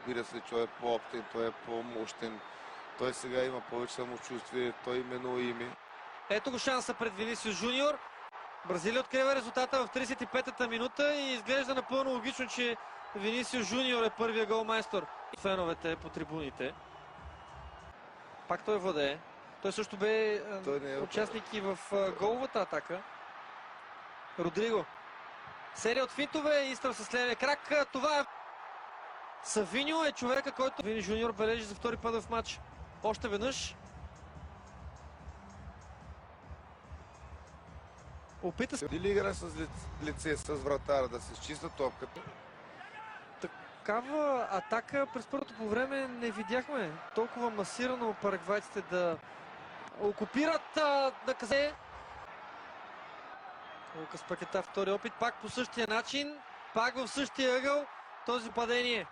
Разбира се, той е по-оптен, той е по-мощен. Той сега има повече самочувствие, той именува име. Ето го шанса пред Винисиус Жуниор. Бразилия открива резултата в 35-та минута и изглежда напълно логично, че Винисиус Жуниор е първия голмайстор. Феновете по трибуните. Пак той владее. Той също бе участник и в головата атака. Родриго. Серия от финтове, изстрел с левия крак. Това е... Савиньо е човека, който Вини Жуниор бележи за втори път в матч. Още веднъж. Опита се. Или игра с лице, с вратара, да се изчиста топката. Такава атака през първото по време не видяхме. Толкова масирано парагвайците да окупират наказание. Лукас Пакета втори опит, пак по същия начин, пак в същия ъгъл. Този падение.